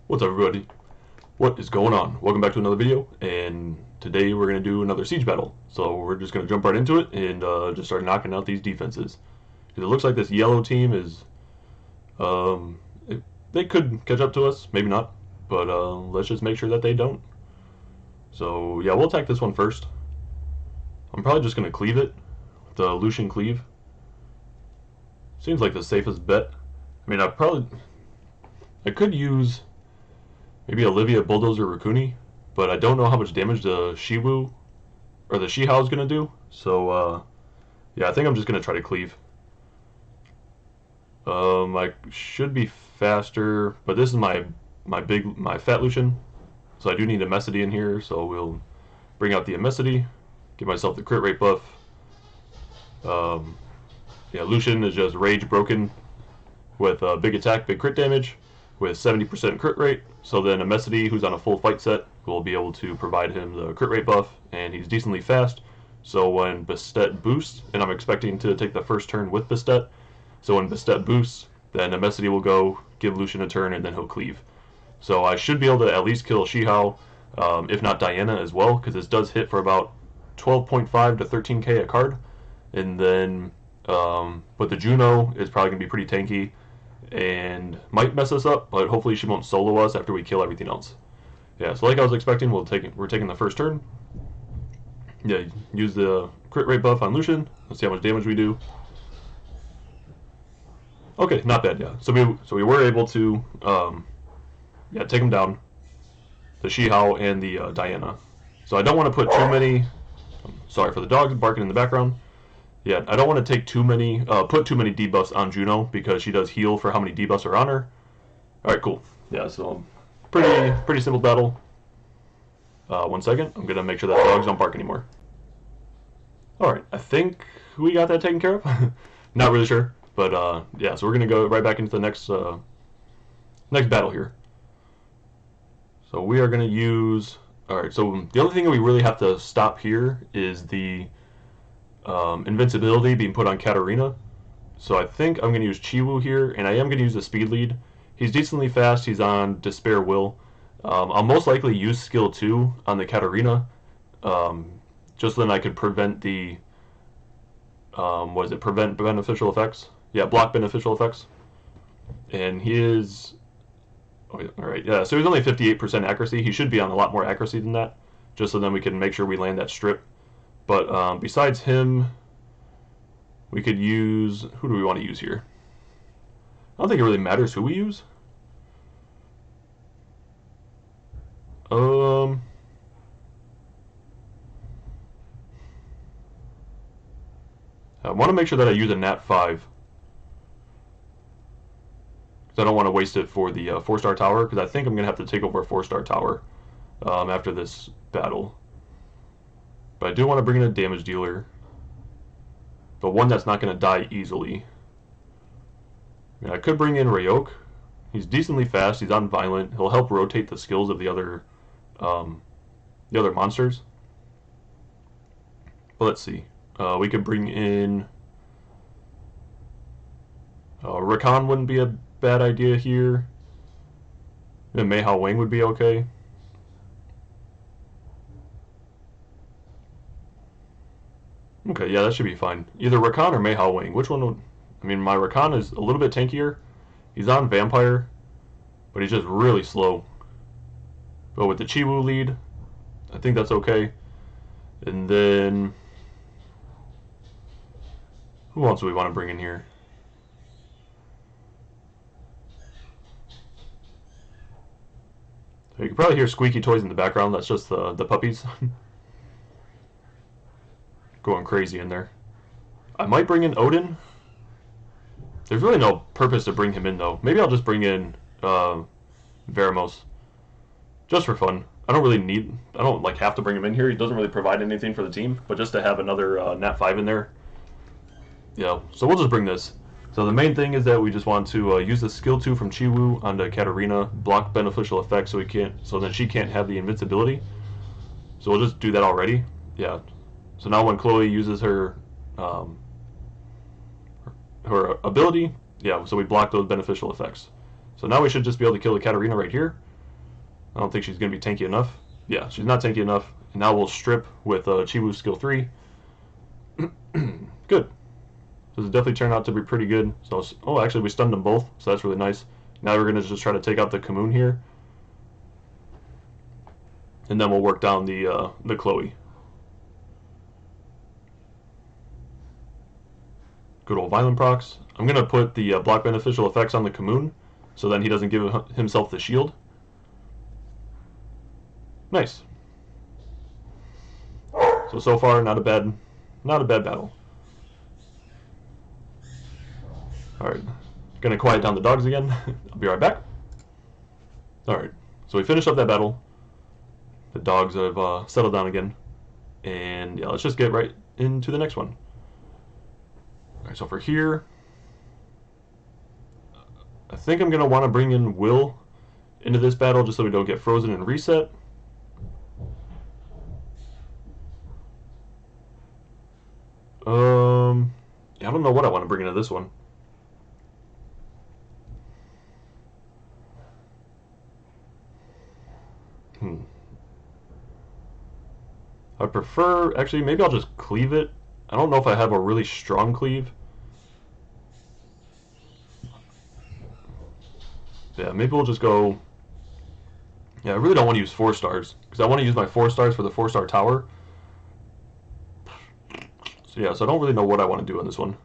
What's up, everybody? What is going on? Welcome back to another video, and today we're going to do another siege battle. So we're just going to jump right into it and just start knocking out these defenses. Because it looks like this yellow team is, they could catch up to us, maybe not, but let's just make sure that they don't. So yeah, we'll attack this one first. I'm probably just going to cleave it, the Lucian cleave. Seems like the safest bet. I mean, I could use maybe Olivia, Bulldozer, Rukuni, but I don't know how much damage the Shiwu or the Shihao is going to do. So, yeah, I think I'm just going to try to cleave. I should be faster, but this is my fat Lucian, so I do need a Messity in here. So we'll bring out the Messity, give myself the crit rate buff. Yeah, Lucian is just rage broken with big attack, big crit damage, with 70% crit rate. So then a Messity, who's on a full fight set, will be able to provide him the crit rate buff, and he's decently fast. So when Bastet boosts, and I'm expecting to take the first turn with Bastet, so when Bastet boosts, then a Messity will go, give Lucian a turn, and then he'll cleave. So I should be able to at least kill Shihao, if not Diana as well, because this does hit for about 12.5 to 13k a card. And then, but the Juno is probably going to be pretty tanky and might mess us up, but hopefully she won't solo us after we kill everything else. Yeah, so like I was expecting, we're taking the first turn. Yeah, use the crit rate buff on Lucian. Let's see how much damage we do. Okay, not bad, yeah. So we were able to yeah, take him down, the Shihao and the Diana. So I don't want to put too many. Sorry for the dogs barking in the background. Yeah, I don't want to take too many, put too many debuffs on Juno because she does heal for how many debuffs are on her. All right, cool. Yeah, so pretty simple battle. 1 second, I'm gonna make sure that dogs don't bark anymore. All right, I think we got that taken care of. Not really sure, but yeah, so we're gonna go right back into the next battle here. So we are gonna use. All right, so the only thing that we really have to stop here is the invincibility being put on Katarina. So I think I'm going to use Chiwu here, and I am going to use the speed lead. He's decently fast. He's on Despair Will. I'll most likely use skill 2 on the Katarina, just so then I could prevent the what is it? Prevent beneficial effects. Yeah, block beneficial effects. And he is. Oh, all right, yeah. So he's only 58% accuracy. He should be on a lot more accuracy than that, just so then we can make sure we land that strip. But besides him, we could use. Who do we want to use here? I don't think it really matters who we use. I want to make sure that I use a Nat 5. Because I don't want to waste it for the 4-star tower, because I think I'm going to have to take over a 4-star tower after this battle. But I do want to bring in a damage dealer. But one that's not going to die easily. I mean, I could bring in Ryok. He's decently fast. He's on Violent. He'll help rotate the skills of the other monsters. But let's see. We could bring in. Rakan wouldn't be a bad idea here. And Mei Hao Wang would be okay. Okay, yeah, that should be fine. Either Rakan or Mei Hao Wang. Which one would... I mean, my Rakan is a little bit tankier. He's on Vampire, but he's just really slow. But with the Chiwu lead, I think that's okay. And then... who else do we want to bring in here? So you can probably hear squeaky toys in the background. That's just the puppies. Going crazy in there. I might bring in Odin. There's really no purpose to bring him in though. Maybe I'll just bring in Veramos. Just for fun. I don't like have to bring him in here. He doesn't really provide anything for the team, but just to have another Nat 5 in there. Yeah, so we'll just bring this. So the main thing is that we just want to use the skill 2 from Chiwu onto Katarina, block beneficial effects so then she can't have the invincibility. So we'll just do that already. Yeah. So now when Chloe uses her ability, yeah, so we block those beneficial effects. So now we should just be able to kill the Katarina right here. I don't think she's going to be tanky enough. Yeah, she's not tanky enough. And now we'll strip with Chiwu skill 3. Good. So this definitely turned out to be pretty good. So, oh, actually we stunned them both, so that's really nice. Now we're going to just try to take out the Kamoon here. And then we'll work down the Chloe. Good old Violent procs. I'm going to put the block beneficial effects on the Kamoon, so then he doesn't give himself the shield. Nice. So far, not a bad battle. Alright, gonna quiet down the dogs again. I'll be right back. Alright, so we finished up that battle. The dogs have settled down again. And yeah, let's just get right into the next one. Alright, so for here, I think I'm gonna want to bring in Will into this battle just so we don't get frozen and reset. Yeah, I don't know what I want to bring into this one. I prefer, actually, maybe I'll just cleave it. I don't know if I have a really strong cleave. Yeah, maybe we'll just go... Yeah, I really don't want to use 4 stars, because I want to use my 4 stars for the 4-star tower. So yeah, so I don't really know what I want to do on this one.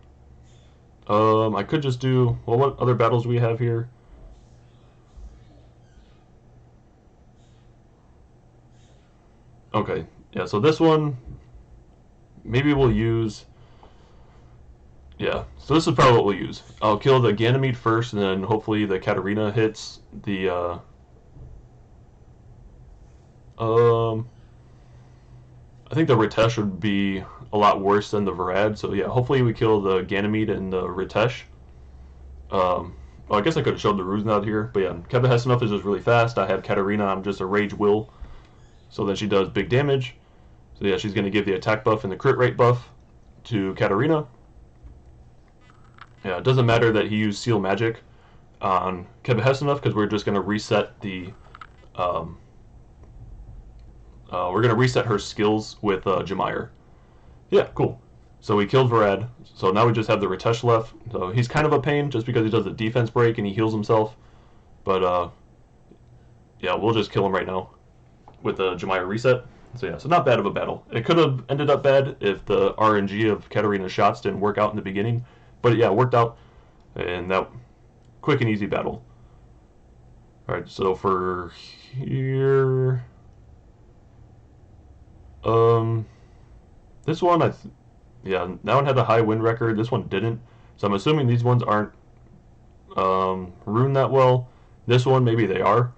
I could just do... Well, what other battles do we have here? Okay, yeah, so this one, maybe we'll use... Yeah, so this is probably what we'll use. I'll kill the Ganymede first, and then hopefully the Katarina hits the... I think the Ritesh would be a lot worse than the Varad, so yeah, hopefully we kill the Ganymede and the Ritesh. Well, I guess I could have showed the Ruse out here, but yeah, Keba Hessenuf is just really fast. I have Katarina on just a Rage Will, so then she does big damage. So yeah, she's going to give the attack buff and the crit rate buff to Katarina. Yeah, it doesn't matter that he used Seal Magic on Keba Hessenuf because we're just going to reset the... we're going to reset her skills with Jemire. Yeah, cool. So we killed Varad. So now we just have the Ritesh left. So he's kind of a pain just because he does a defense break and he heals himself. But, yeah, we'll just kill him right now with the Jemire reset. So yeah, so not bad of a battle. It could have ended up bad if the RNG of Katarina's shots didn't work out in the beginning. But yeah, it worked out. And that quick and easy battle. Alright, so for here... This one, yeah, that one had a high win record. This one didn't. So I'm assuming these ones aren't runed that well. This one, maybe they are.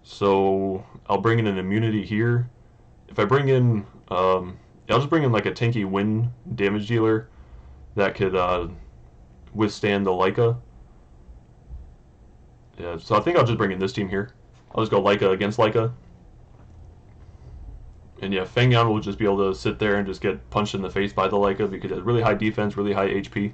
So I'll bring in an immunity here. If I bring in, I'll just bring in like a tanky wind damage dealer that could withstand the Leica. Yeah, so I think I'll just bring in this team here. I'll just go Leica against Leica. And yeah, Feng Yan will just be able to sit there and just get punched in the face by the Leica because it has really high defense, really high HP.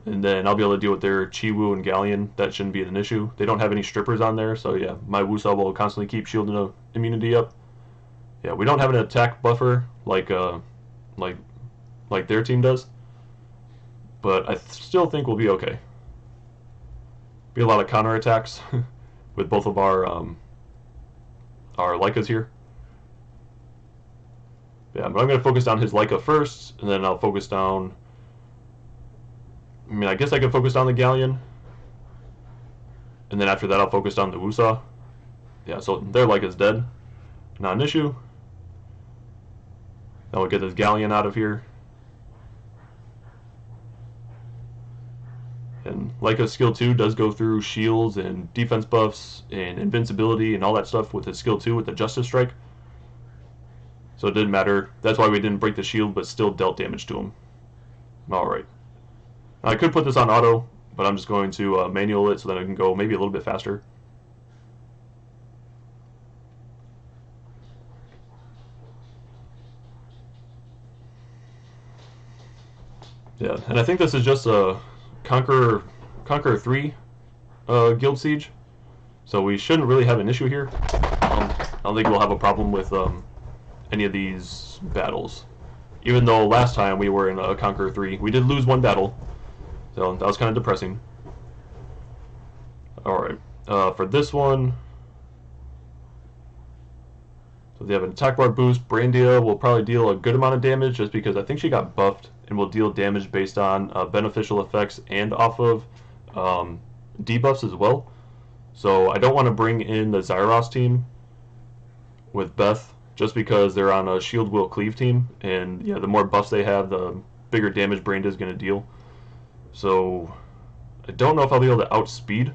And then I'll be able to deal with their Chiwu and Galleon. That shouldn't be an issue. They don't have any strippers on there, so yeah, my Wusa will constantly keep shielding the immunity up. Yeah, we don't have an attack buffer like their team does. But I still think we'll be okay. Be a lot of counter attacks with both of our Leicas here. Yeah, but I'm going to focus down his Leica first, and then I'll focus down... I mean, I guess I could focus down the Galleon. And then after that, I'll focus down the Wusa. Yeah, so their Leica's dead. Not an issue. Then we'll get this Galleon out of here. And Leica's skill 2 does go through shields and defense buffs and invincibility and all that stuff with his skill 2 with the Justice Strike. So it didn't matter. That's why we didn't break the shield, but still dealt damage to him. Alright. I could put this on auto, but I'm just going to manual it so that I can go maybe a little bit faster. Yeah, and I think this is just a Conqueror 3 Guild Siege. So we shouldn't really have an issue here. I don't think we'll have a problem with any of these battles. Even though last time we were in Conqueror 3, we did lose one battle. So that was kind of depressing. Alright, for this one, so they have an attack bar boost. Brandia will probably deal a good amount of damage just because I think she got buffed and will deal damage based on beneficial effects and off of debuffs as well. So I don't want to bring in the Zyros team with Beth just because they're on a Shield Will Cleave team, and yeah, the more buffs they have, the bigger damage Brandia is going to deal. So I don't know if I'll be able to outspeed.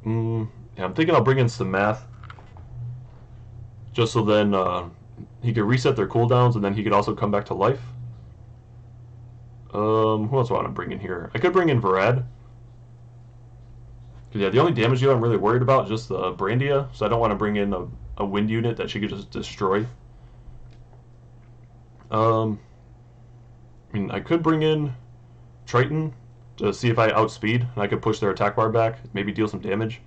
Yeah, I'm thinking I'll bring in Samath, just so then he could reset their cooldowns, and then he could also come back to life. Who else do I want to bring in here? I could bring in Varad. Yeah, the only damage dealer I'm really worried about is just the Brandia, so I don't want to bring in a wind unit that she could just destroy. I mean, I could bring in Triton to see if I outspeed, and I could push their attack bar back, maybe deal some damage.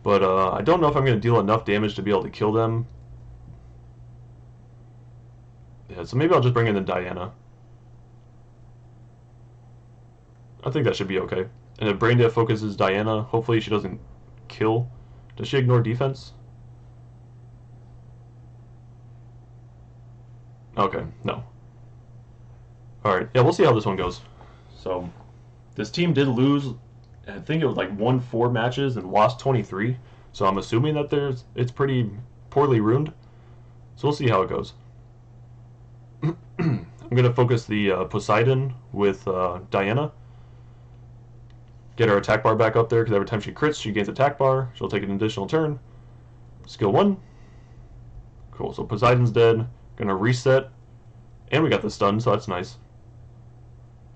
But I don't know if I'm going to deal enough damage to be able to kill them. Yeah, so maybe I'll just bring in the Diana. I think that should be okay. And if Brandia focuses Diana, hopefully she doesn't kill. Does she ignore defense? Okay, no. Alright, yeah, we'll see how this one goes. So, this team did lose, I think it was like won 4 matches and lost 23. So I'm assuming that it's pretty poorly ruined. So we'll see how it goes. I'm going to focus the Poseidon with Diana. Get her attack bar back up there, because every time she crits, she gains attack bar. She'll take an additional turn. Skill 1. Cool, so Poseidon's dead. Gonna reset. And we got the stun, so that's nice.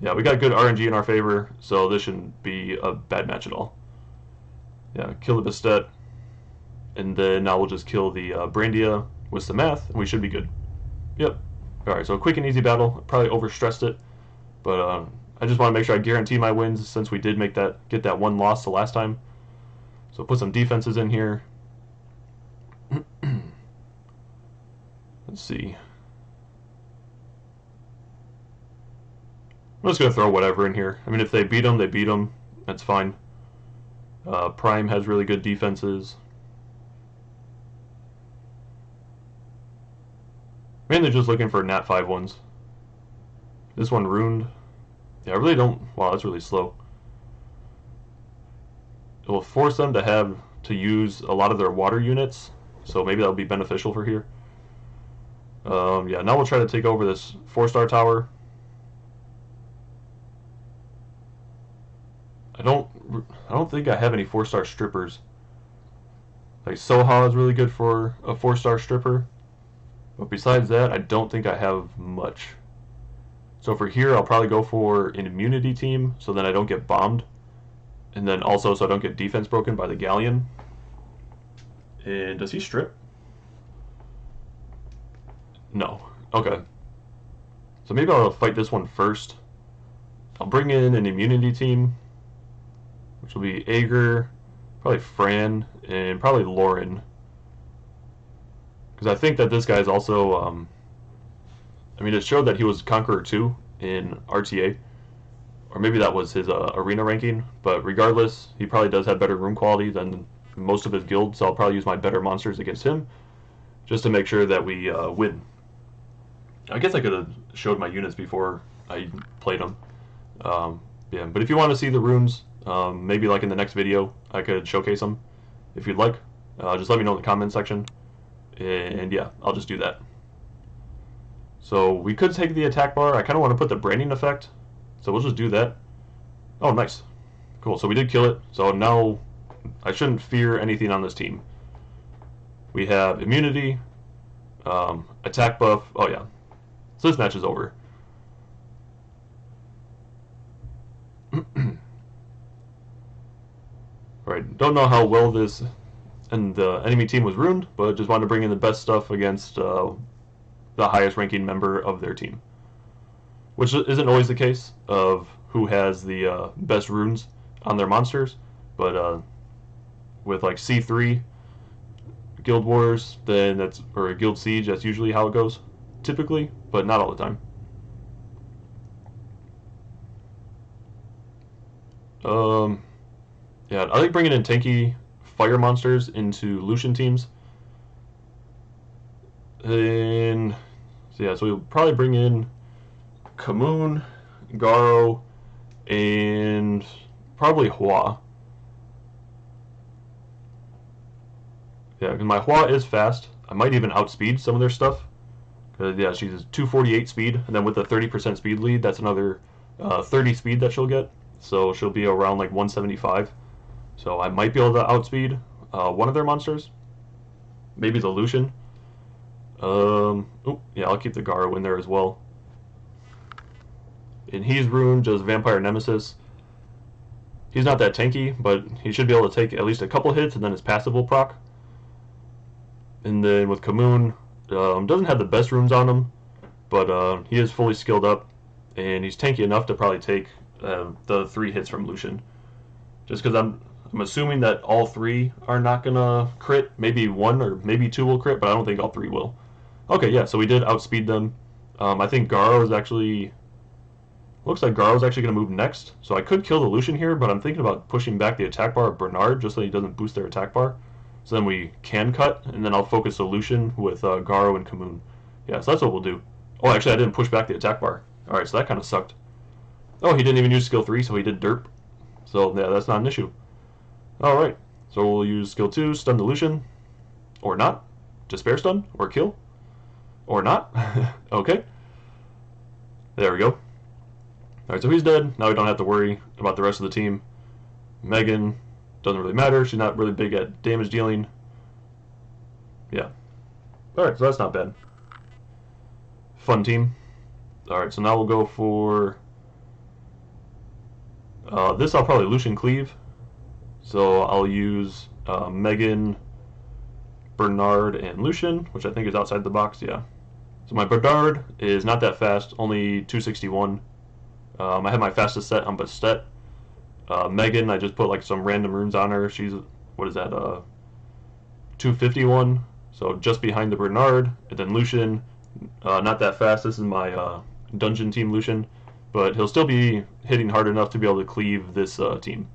Yeah, we got good RNG in our favor, so this shouldn't be a bad match at all. Yeah, kill the Bastet. And then now we'll just kill the Brandia with Samath, and we should be good. Yep. Alright, so a quick and easy battle. Probably overstressed it. But I just want to make sure I guarantee my wins since we did get that one loss the last time. So put some defenses in here. Let's see. I'm just going to throw whatever in here. I mean, if they beat them, they beat them. That's fine. Prime has really good defenses. Mainly just looking for nat 5 ones. This one ruined. Yeah, I really don't. Wow, that's really slow. It will force them to use a lot of their water units, so maybe that'll be beneficial for here. Yeah, now we'll try to take over this 4-star tower. I don't think I have any 4-star strippers. Like Soha is really good for a 4-star stripper, but besides that, I don't think I have much. So for here, I'll probably go for an immunity team, so then I don't get bombed. And then also so I don't get defense broken by the Galleon. And does he strip? No. Okay. So maybe I'll fight this one first. I'll bring in an immunity team, which will be Aegir, probably Fran, and probably Lauren. Because I think that this guy is also... I mean, it showed that he was Conqueror 2 in RTA. Or maybe that was his arena ranking. But regardless, he probably does have better room quality than most of his guild. So I'll probably use my better monsters against him, just to make sure that we win. I guess I could have showed my units before I played them. Yeah, but if you want to see the runes, maybe like in the next video, I could showcase them. If you'd like, just let me know in the comment section. And yeah, I'll just do that. So we could take the attack bar. I kind of want to put the branding effect, so we'll just do that. Oh, nice. Cool, so we did kill it. So now I shouldn't fear anything on this team. We have immunity, attack buff. Oh yeah, so this match is over. Alright, don't know how well this and the enemy team was ruined, but just wanted to bring in the best stuff against the highest ranking member of their team, which isn't always the case of who has the best runes. on their monsters, but with like C3 Guild Wars, then that's, or a Guild Siege, that's usually how it goes, typically, but not all the time. Yeah, I like bringing in tanky fire monsters into Lucian teams. And so yeah, so we'll probably bring in Kamoon, Garo, and probably Hua. Yeah, because my Hua is fast. I might even outspeed some of their stuff. Cause yeah, she's 248 speed, and then with the 30% speed lead, that's another 30 speed that she'll get. So she'll be around like 175. So I might be able to outspeed one of their monsters. Maybe the Lucian. Oh, yeah, I'll keep the Garo in there as well. And he's Rune, just Vampire Nemesis. He's not that tanky, but he should be able to take at least a couple hits, and then his passive will proc. And then with Kamoon, doesn't have the best runes on him, but he is fully skilled up, and he's tanky enough to probably take the 3 hits from Lucian. Just because I'm assuming that all 3 are not gonna crit. Maybe 1 or maybe 2 will crit, but I don't think all 3 will. Okay, yeah, so we did outspeed them. I think Garo is actually... Looks like Garo's actually going to move next, so I could kill the Lucian here, but I'm thinking about pushing back the attack bar of Bernard just so he doesn't boost their attack bar. So then we can cut, and then I'll focus the Lucian with Garo and Kamoon. Yeah, so that's what we'll do. Oh, actually, I didn't push back the attack bar. Alright, so that kind of sucked. Oh, he didn't even use skill 3, so he did derp. So, yeah, that's not an issue. Alright, so we'll use skill 2, stun the Lucian. Or not. Despair stun, or kill. Or not. Okay. There we go. Alright, so he's dead. Now we don't have to worry about the rest of the team. Megan, doesn't really matter. She's not really big at damage dealing. Yeah. Alright, so that's not bad. Fun team. Alright, so now we'll go for... this I'll probably Lucian Cleave. So I'll use Megan, Bernard, and Lucian, which I think is outside the box, yeah. So my Bernard is not that fast, only 261. I have my fastest set on Bastet. Megan, I just put like some random runes on her. She's, what is that, 251. So just behind the Bernard. And then Lucian, not that fast. This is my dungeon team Lucian. But he'll still be hitting hard enough to be able to cleave this team.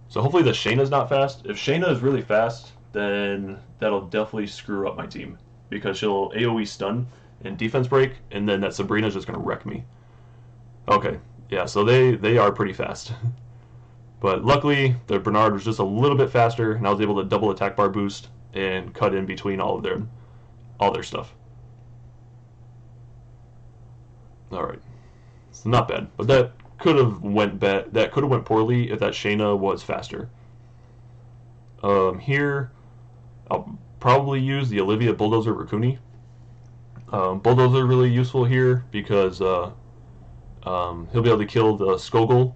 So hopefully the Shayna's not fast. If Shayna is really fast, then that'll definitely screw up my team. Because she'll AoE stun and defense break, and then that Sabrina's just going to wreck me. Okay, yeah, so they are pretty fast. But luckily, the Bernard was just a little bit faster, and I was able to double attack bar boost and cut in between all their stuff. Alright. So not bad. But that could have went bad. That could have went poorly if that Shayna was faster. Here I'll probably use the Olivia Bulldozer Rukuni. Bulldozer really useful here because he'll be able to kill the Skogul,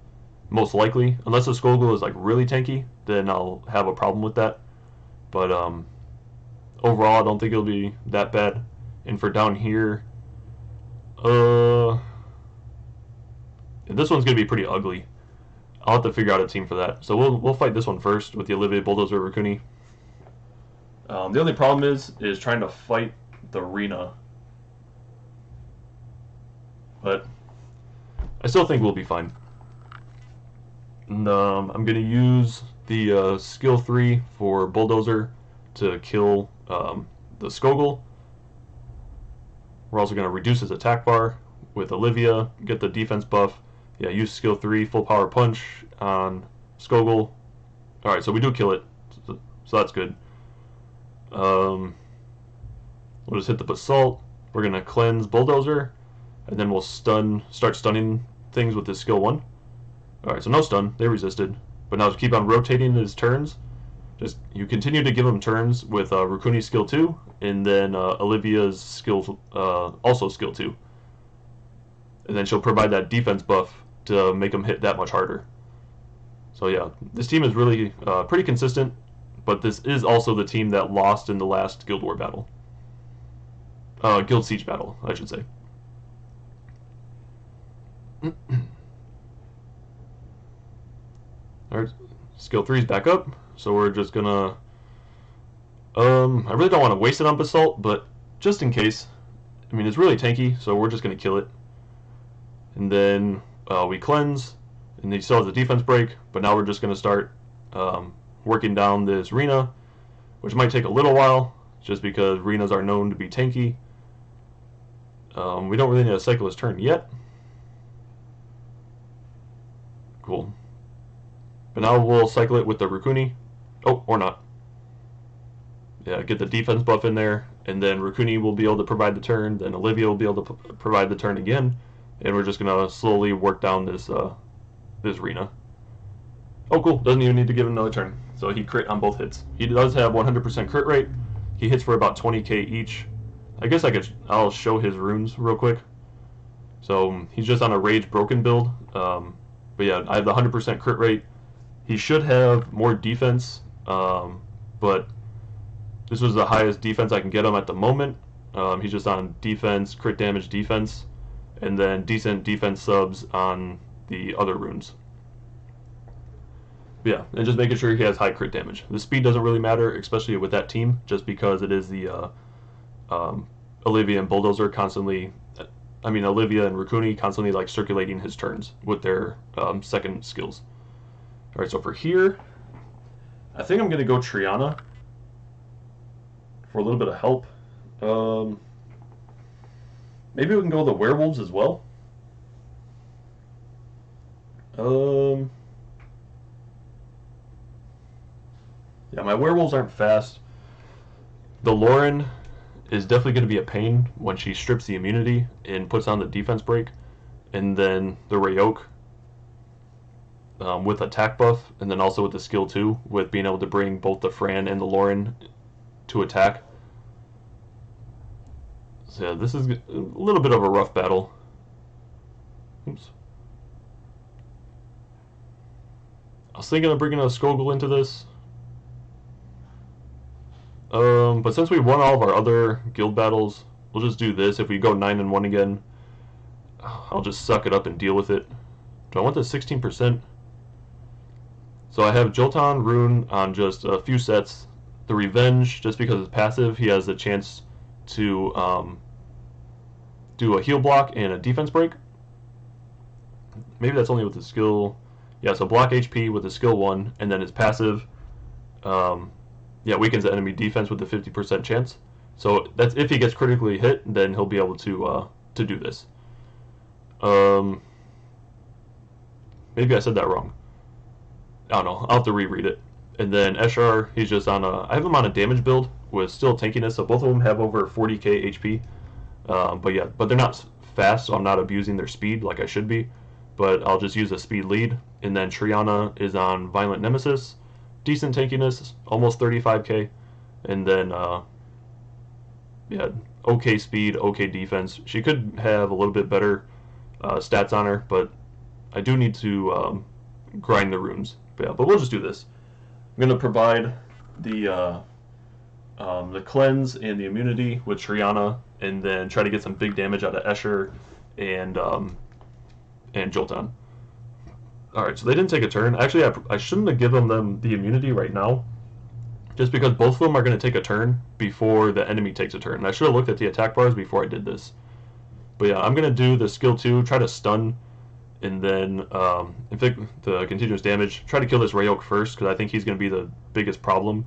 most likely. Unless the Skogul is like really tanky, then I'll have a problem with that. But overall, I don't think it'll be that bad. And for down here, this one's gonna be pretty ugly. I'll have to figure out a team for that. So we'll fight this one first with the Olivia Bulldozer Rukuni. The only problem is trying to fight the Rena. But I still think we'll be fine. And, I'm going to use the skill 3 for Bulldozer to kill the Skogul. We're also going to reduce his attack bar with Olivia, get the defense buff. Yeah, use skill 3, full power punch on Skogul. Alright, so we do kill it, so that's good. We'll just hit the Basalt. We're going to cleanse Bulldozer, and then we'll start stunning things with this skill 1. Alright, so no stun, they resisted. But now just keep on rotating his turns. Just you continue to give him turns with Rukuni's skill 2, and then Olivia's skill, also skill 2. And then she'll provide that defense buff to make him hit that much harder. So yeah, this team is really pretty consistent, but this is also the team that lost in the last Guild War battle. Guild Siege battle, I should say. Alright, skill 3's back up, so we're just gonna... I really don't want to waste it on Basalt, but just in case. I mean, it's really tanky, so we're just gonna kill it. And then we cleanse, and he still has a defense break, but now we're just gonna start working down this Rina, which might take a little while, just because Rinas are known to be tanky. We don't really need to cycle his turn yet. Cool. But now we'll cycle it with the Rukuni. Oh, or not. Yeah, get the defense buff in there, and then Rukuni will be able to provide the turn, then Olivia will be able to provide the turn again, and we're just going to slowly work down this this Rina. Oh, cool. Doesn't even need to give him another turn. So he crit on both hits. He does have 100% crit rate. He hits for about 20k each. I guess I'll show his runes real quick. So he's just on a Rage Broken build. But yeah, I have the 100% crit rate. He should have more defense, but this was the highest defense I can get him at the moment. He's just on defense, crit damage defense, and then decent defense subs on the other runes. But yeah, and just making sure he has high crit damage. The speed doesn't really matter, especially with that team, just because it is the Olivia and Bulldozer constantly... Olivia and Rukuni constantly like circulating his turns with their second skills. Alright, so for here, I think I'm going to go Triana for a little bit of help. Maybe we can go the werewolves as well. Yeah, my werewolves aren't fast. The Lauren is definitely going to be a pain when she strips the immunity and puts on the defense break. And then the Ryok with attack buff, and then also with the skill 2 with being able to bring both the Fran and the Lauren to attack. So yeah, this is a little bit of a rough battle. Oops. I was thinking of bringing a Skogul into this. But since we won all of our other guild battles, we'll just do this. If we go 9-1 again, I'll just suck it up and deal with it. Do I want the 16%? So I have Jolton Rune on just a few sets. The Revenge, just because it's passive, he has a chance to do a heal block and a defense break. Maybe that's only with the skill... Yeah, so block HP with the skill 1, and then his passive... yeah, weakens the enemy defense with the 50% chance. So that's if he gets critically hit, then he'll be able to do this. Maybe I said that wrong. I don't know. I'll have to reread it. And then Eshar, he's just on a... I have him on a damage build with still tankiness, so both of them have over 40k HP. But they're not fast, so I'm not abusing their speed like I should be. But I'll just use a speed lead. And then Triana is on Violent Nemesis. Decent tankiness, almost 35k. And then, yeah, okay speed, okay defense. She could have a little bit better stats on her, but I do need to grind the runes. But we'll just do this. I'm going to provide the cleanse and the immunity with Triana, and then try to get some big damage out of Escher and Jolton. Alright, so they didn't take a turn. Actually, I shouldn't have given them the immunity right now, just because both of them are going to take a turn before the enemy takes a turn. And I should have looked at the attack bars before I did this. But yeah, I'm going to do the skill 2, try to stun, and then inflict the continuous damage. Try to kill this Ryok first, because I think he's going to be the biggest problem.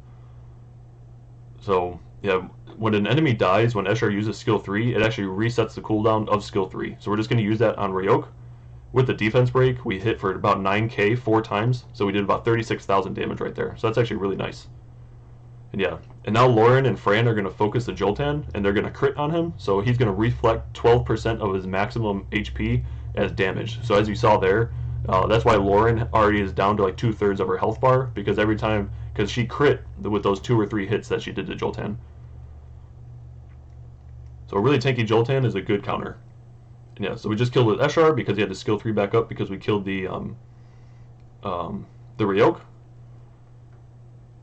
So, yeah, when an enemy dies, when Escher uses skill 3, it actually resets the cooldown of skill 3. So we're just going to use that on Ryok. With the defense break, we hit for about 9k 4 times, so we did about 36,000 damage right there. So that's actually really nice. And yeah, and now Lauren and Fran are going to focus the Joltan, and they're going to crit on him, so he's going to reflect 12% of his maximum HP as damage. So as you saw there, that's why Lauren already is down to like 2/3 of her health bar, because every time, because she crit with those 2 or 3 hits that she did to Joltan. So a really tanky Joltan is a good counter. And yeah, so we just killed with Eshar because he had the skill 3 back up because we killed the Ryok.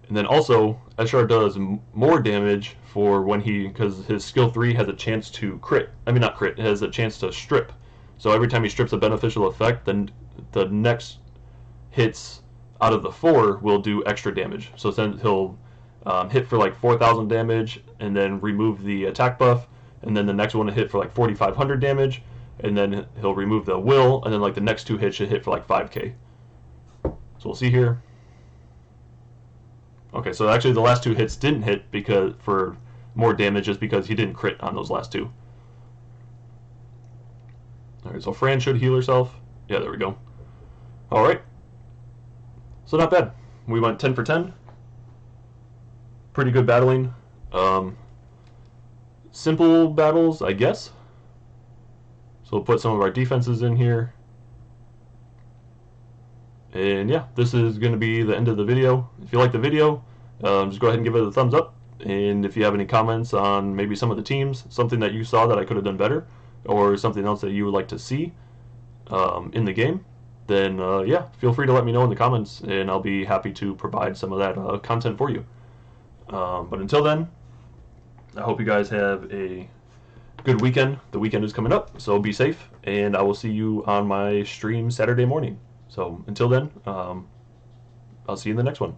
And then also, Eshar does more damage for when because his skill 3 has a chance to crit. I mean, not crit, it has a chance to strip. So every time he strips a beneficial effect, then the next hits out of the 4 will do extra damage. So then he'll hit for like 4,000 damage and then remove the attack buff, and then the next one will hit for like 4,500 damage, and then he'll remove the will, and then like the next 2 hits should hit for like 5k. So we'll see here. Okay, so actually the last 2 hits didn't hit because for more damage just because he didn't crit on those last 2. Alright, so Fran should heal herself. Yeah, there we go. Alright. So not bad. We went 10 for 10. Pretty good battling. Simple battles, I guess. So we'll put some of our defenses in here. And yeah, this is going to be the end of the video. If you like the video, just go ahead and give it a thumbs up. And if you have any comments on maybe some of the teams, something that you saw that I could have done better, or something else that you would like to see in the game, then yeah, feel free to let me know in the comments, and I'll be happy to provide some of that content for you. But until then, I hope you guys have a good weekend. The weekend is coming up, so be safe, and I will see you on my stream Saturday morning. So until then, I'll see you in the next one.